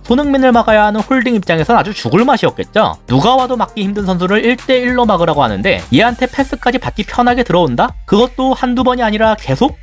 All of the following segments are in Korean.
손흥민을 막아야 하는 홀딩 입장에선 아주 죽을 맛이었겠죠. 누가 와도 막기 힘든 선수를 1대1로 막으라고 하는데 얘한테 패스까지 받기 편하게 들어온다? 그것도 한두 번이 아니라 계속?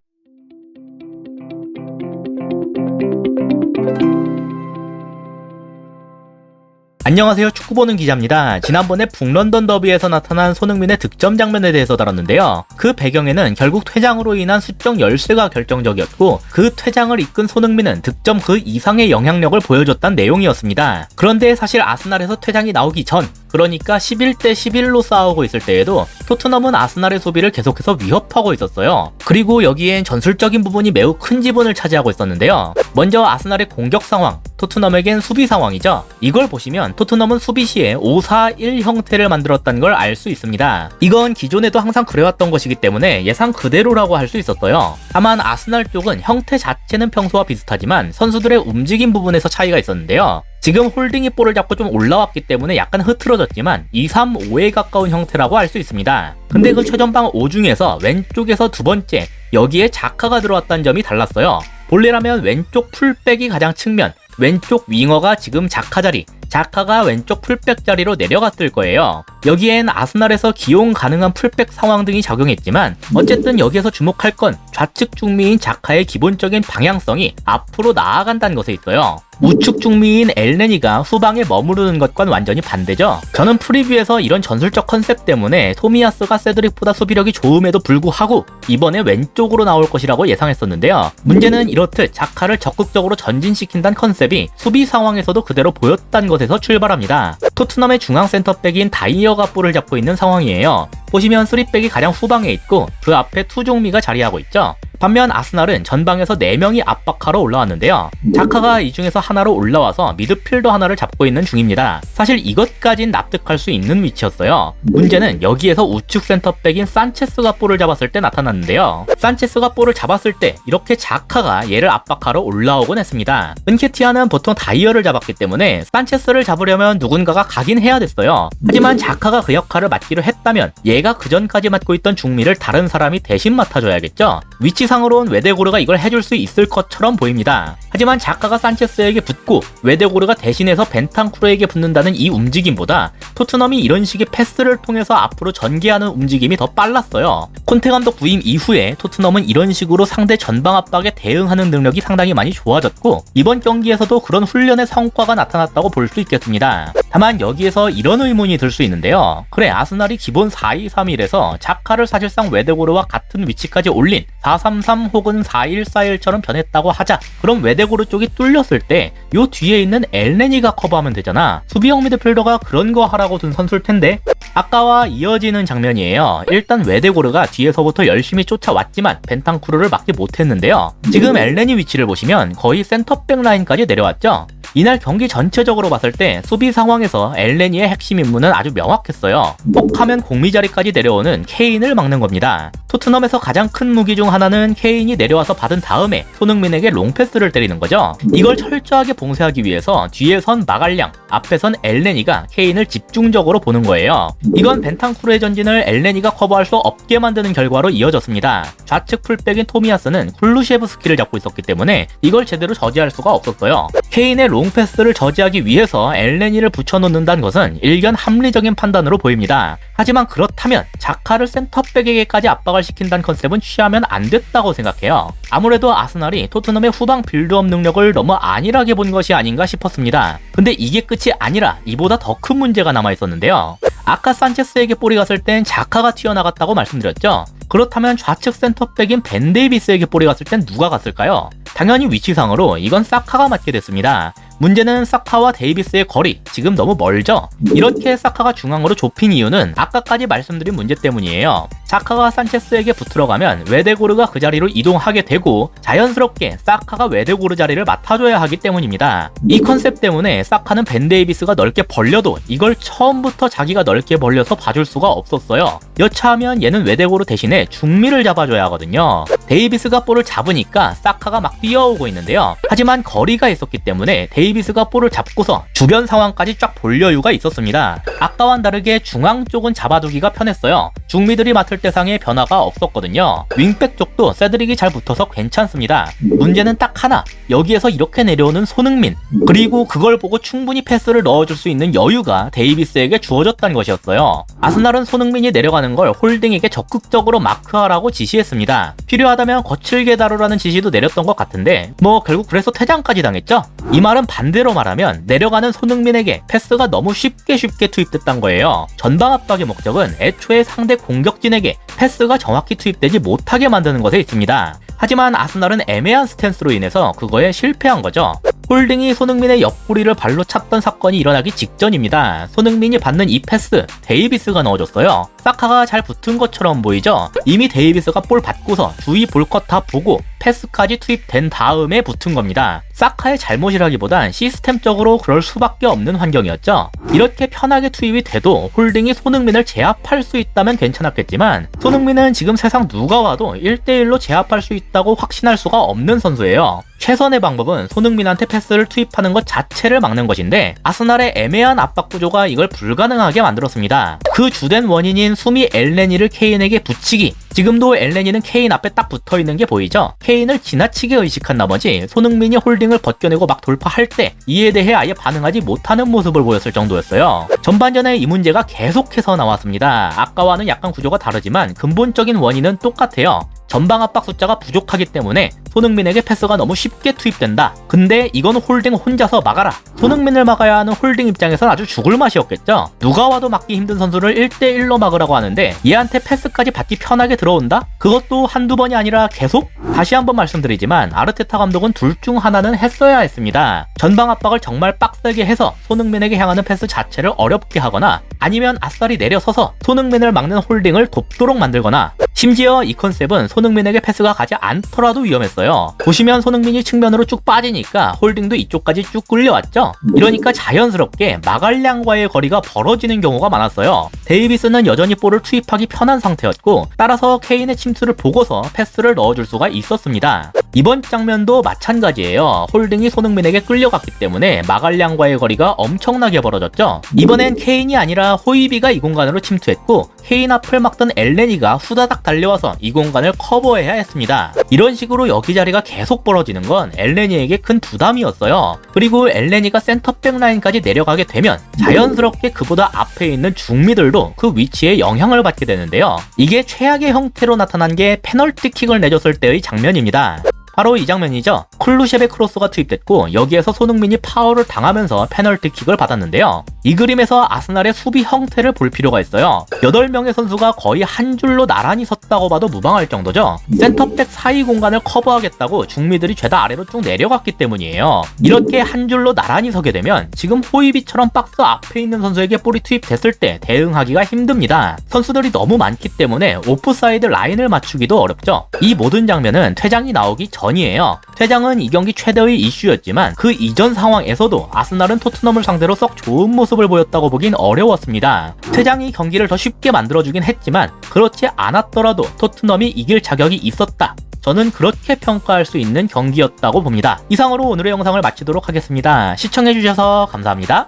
안녕하세요, 축구보는 기자입니다. 지난번에 북런던 더비에서 나타난 손흥민의 득점 장면에 대해서 다뤘는데요. 그 배경에는 결국 퇴장으로 인한 수적 열세가 결정적이었고 그 퇴장을 이끈 손흥민은 득점 그 이상의 영향력을 보여줬다는 내용이었습니다. 그런데 사실 아스날에서 퇴장이 나오기 전, 그러니까 11대 11로 싸우고 있을 때에도 토트넘은 아스날의 수비를 계속해서 위협하고 있었어요. 그리고 여기엔 전술적인 부분이 매우 큰 지분을 차지하고 있었는데요. 먼저 아스날의 공격 상황, 토트넘에겐 수비 상황이죠. 이걸 보시면 토트넘은 수비 시에 5-4-1 형태를 만들었다는 걸 알 수 있습니다. 이건 기존에도 항상 그래왔던 것이기 때문에 예상 그대로라고 할 수 있었어요. 다만 아스날 쪽은 형태 자체는 평소와 비슷하지만 선수들의 움직임 부분에서 차이가 있었는데요. 지금 홀딩이 볼을 잡고 좀 올라왔기 때문에 약간 흐트러졌지만 2-3-5에 가까운 형태라고 할 수 있습니다. 근데 그 최전방 5 중에서 왼쪽에서 두 번째, 여기에 자카가 들어왔다는 점이 달랐어요. 본래라면 왼쪽 풀백이 가장 측면, 왼쪽 윙어가 지금 자카 자리, 자카가 왼쪽 풀백 자리로 내려갔을 거예요. 여기엔 아스날에서 기용 가능한 풀백 상황 등이 작용했지만 어쨌든 여기에서 주목할 건 좌측 중미인 자카의 기본적인 방향성이 앞으로 나아간다는 것에 있어요. 우측 중미인 엘네니가 후방에 머무르는 것과는 완전히 반대죠. 저는 프리뷰에서 이런 전술적 컨셉 때문에 토미야스가 세드릭보다 수비력이 좋음에도 불구하고 이번에 왼쪽으로 나올 것이라고 예상했었는데요. 문제는 이렇듯 자카를 적극적으로 전진시킨다는 컨셉이 수비 상황에서도 그대로 보였다는 것에서 출발합니다. 토트넘의 중앙 센터백인 다이어가 볼을 잡고 있는 상황이에요. 보시면 3백이 가장 후방에 있고 그 앞에 투종미가 자리하고 있죠. 반면 아스날은 전방에서 4명이 압박하러 올라왔는데요. 자카가 이 중에서 하나로 올라와서 미드필더 하나를 잡고 있는 중입니다. 사실 이것까진 납득할 수 있는 위치였어요. 문제는 여기에서 우측 센터백인 산체스가 볼을 잡았을 때 나타났는데요. 산체스가 볼을 잡았을 때 이렇게 자카가 얘를 압박하러 올라오곤 했습니다. 은케티아는 보통 다이어를 잡았기 때문에 산체스를 잡으려면 누군가가 가긴 해야 됐어요. 하지만 자카가 그 역할을 맡기로 했다면 얘가 그 전까지 맡고 있던 중미를 다른 사람이 대신 맡아줘야겠죠. 위치상으론 웨데고르가 이걸 해줄 수 있을 것처럼 보입니다. 하지만 자카가 산체스에게 붙고 웨데고르가 대신해서 벤탄쿠르에게 붙는다는 이 움직임보다 토트넘이 이런 식의 패스를 통해서 앞으로 전개하는 움직임이 더 빨랐어요. 콘테 감독 부임 이후에 토트넘은 이런 식으로 상대 전방 압박에 대응하는 능력이 상당히 많이 좋아졌고 이번 경기에서도 그런 훈련의 성과가 나타났다고 볼 수 있겠습니다. 다만 여기에서 이런 의문이 들 수 있는데요. 그래, 아스날이 기본 4-2-3-1에서 자카를 사실상 웨데고르와 같은 위치까지 올린 4-3-3 혹은 4-1-4-1처럼 변했다고 하자. 그럼 웨데고르 쪽이 뚫렸을 때 요 뒤에 있는 엘네니가 커버하면 되잖아. 수비형 미드필더가 그런 거 하라고 둔 선수일 텐데. 아까와 이어지는 장면이에요. 일단 웨데고르가 뒤에서부터 열심히 쫓아왔지만 벤탄쿠르를 막지 못했는데요. 지금 엘네니 위치를 보시면 거의 센터백 라인까지 내려왔죠. 이날 경기 전체적으로 봤을 때 수비 상황에서 엘네니의 핵심 임무는 아주 명확했어요. 폭하면 공미 자리까지 내려오는 케인을 막는 겁니다. 토트넘에서 가장 큰 무기 중 하나는 케인이 내려와서 받은 다음에 손흥민에게 롱패스를 때리는 거죠. 이걸 철저하게 봉쇄하기 위해서 뒤에선 마갈량, 앞에선 엘네니가 케인을 집중적으로 보는 거예요. 이건 벤탄쿠르의 전진을 엘네니가 커버할 수 없게 만드는 결과로 이어졌습니다. 좌측 풀백인 토미야스는 쿨루셰브스키를 잡고 있었기 때문에 이걸 제대로 저지할 수가 없었어요. 케인의 롱패스를 저지하기 위해서 엘네니를 붙여놓는다는 것은 일견 합리적인 판단으로 보입니다. 하지만 그렇다면 자카를 센터백에게까지 압박을 시킨다는 컨셉은 취하면 안 됐다고 생각해요. 아무래도 아스날이 토트넘의 후방 빌드업 능력을 너무 안일하게 본 것이 아닌가 싶었습니다. 근데 이게 끝이 아니라 이보다 더 큰 문제가 남아있었는데요. 아까 산체스에게 볼이 갔을 땐 자카가 튀어나갔다고 말씀드렸죠. 그렇다면 좌측 센터백인 벤 데이비스에게 볼이 갔을 땐 누가 갔을까요? 당연히 위치상으로 이건 사카가 맞게 됐습니다. 문제는 사카와 데이비스의 거리, 지금 너무 멀죠? 이렇게 사카가 중앙으로 좁힌 이유는 아까까지 말씀드린 문제 때문이에요. 사카가 산체스에게 붙들어가면 웨데고르가 그 자리로 이동하게 되고 자연스럽게 사카가 웨데고르 자리를 맡아줘야 하기 때문입니다. 이 컨셉 때문에 사카는 벤 데이비스가 넓게 벌려도 이걸 처음부터 자기가 넓게 벌려서 봐줄 수가 없었어요. 여차하면 얘는 웨데고르 대신에 중미를 잡아줘야 하거든요. 데이비스가 볼을 잡으니까 사카가 막 뛰어오고 있는데요. 하지만 거리가 있었기 때문에 데이비스 데이비스가 볼을 잡고서 주변 상황까지 쫙 볼 여유가 있었습니다. 아까와는 다르게 중앙 쪽은 잡아두기가 편했어요. 중미들이 맡을 대상에 변화가 없었거든요. 윙백 쪽도 세드릭이 잘 붙어서 괜찮습니다. 문제는 딱 하나, 여기에서 이렇게 내려오는 손흥민, 그리고 그걸 보고 충분히 패스를 넣어줄 수 있는 여유가 데이비스에게 주어졌다는 것이었어요. 아스날은 손흥민이 내려가는 걸 홀딩에게 적극적으로 마크하라고 지시했습니다. 필요하다면 거칠게 다루라는 지시도 내렸던 것 같은데 결국 그래서 퇴장까지 당했죠? 이 말은 반대로 말하면 내려가는 손흥민에게 패스가 너무 쉽게 투입됐단 거예요. 전방 압박의 목적은 애초에 상대 공격진에게 패스가 정확히 투입되지 못하게 만드는 것에 있습니다. 하지만 아스날은 애매한 스탠스로 인해서 그거에 실패한 거죠. 홀딩이 손흥민의 옆구리를 발로 찼던 사건이 일어나기 직전입니다. 손흥민이 받는 이 패스, 데이비스가 넣어줬어요. 사카가 잘 붙은 것처럼 보이죠? 이미 데이비스가 볼 받고서 주위 볼 것 다 보고 패스까지 투입된 다음에 붙은 겁니다. 사카의 잘못이라기보단 시스템적으로 그럴 수밖에 없는 환경이었죠. 이렇게 편하게 투입이 돼도 홀딩이 손흥민을 제압할 수 있다면 괜찮았겠지만 손흥민은 지금 세상 누가 와도 1대1로 제압할 수 있다고 확신할 수가 없는 선수예요. 최선의 방법은 손흥민한테 패스를 투입하는 것 자체를 막는 것인데 아스날의 애매한 압박 구조가 이걸 불가능하게 만들었습니다. 그 주된 원인인 수미 엘네니를 케인에게 붙이기, 지금도 엘네니는 케인 앞에 딱 붙어있는 게 보이죠? 케인을 지나치게 의식한 나머지 손흥민이 홀딩을 벗겨내고 막 돌파할 때 이에 대해 아예 반응하지 못하는 모습을 보였을 정도였어요. 전반전에 이 문제가 계속해서 나왔습니다. 아까와는 약간 구조가 다르지만 근본적인 원인은 똑같아요. 전방 압박 숫자가 부족하기 때문에 손흥민에게 패스가 너무 쉽게 투입된다. 근데 이건 홀딩 혼자서 막아라. 손흥민을 막아야 하는 홀딩 입장에선 아주 죽을 맛이었겠죠. 누가 와도 막기 힘든 선수를 1대1로 막으라고 하는데 얘한테 패스까지 받기 편하게 들어온다? 그것도 한두 번이 아니라 계속? 다시 한번 말씀드리지만 아르테타 감독은 둘 중 하나는 했어야 했습니다. 전방 압박을 정말 빡세게 해서 손흥민에게 향하는 패스 자체를 어렵게 하거나 아니면 아싸리 내려서서 손흥민을 막는 홀딩을 돕도록 만들거나, 심지어 이 컨셉은 손흥민에게 패스가 가지 않더라도 위험했어요. 보시면 손흥민이 측면으로 쭉 빠지니까 홀딩도 이쪽까지 쭉 끌려왔죠. 이러니까 자연스럽게 마갈량과의 거리가 벌어지는 경우가 많았어요. 데이비스는 여전히 볼을 투입하기 편한 상태였고 따라서 케인의 침투를 보고서 패스를 넣어줄 수가 있었습니다. 이번 장면도 마찬가지예요. 홀딩이 손흥민에게 끌려갔기 때문에 마갈량과의 거리가 엄청나게 벌어졌죠. 이번엔 케인이 아니라 호이비가 이 공간으로 침투했고 케인 앞을 막던 엘네니가 후다닥 달려와서 이 공간을 커버해야 했습니다. 이런 식으로 여기 자리가 계속 벌어지는 건 엘네니에게 큰 부담이었어요. 그리고 엘네니가 센터백 라인까지 내려가게 되면 자연스럽게 그보다 앞에 있는 중미들도 그 위치에 영향을 받게 되는데요. 이게 최악의 형태로 나타난 게 페널티킥을 내줬을 때의 장면입니다. 바로 이 장면이죠. 쿨루셰베 크로스가 투입됐고 여기에서 손흥민이 파울을 당하면서 페널티킥을 받았는데요. 이 그림에서 아스날의 수비 형태를 볼 필요가 있어요. 8명의 선수가 거의 한 줄로 나란히 섰다고 봐도 무방할 정도죠. 센터백 사이 공간을 커버하겠다고 중미들이 죄다 아래로 쭉 내려갔기 때문이에요. 이렇게 한 줄로 나란히 서게 되면 지금 호이비처럼 박스 앞에 있는 선수에게 볼이 투입됐을 때 대응하기가 힘듭니다. 선수들이 너무 많기 때문에 오프사이드 라인을 맞추기도 어렵죠. 이 모든 장면은 퇴장이 나오기 전이에요. 퇴장은 이 경기 최대의 이슈였지만 그 이전 상황에서도 아스날은 토트넘을 상대로 썩 좋은 모습을 보였다고 보긴 어려웠습니다. 퇴장이 경기를 더 쉽게 만들어주긴 했지만 그렇지 않았더라도 토트넘이 이길 자격이 있었다. 저는 그렇게 평가할 수 있는 경기였다고 봅니다. 이상으로 오늘의 영상을 마치도록 하겠습니다. 시청해주셔서 감사합니다.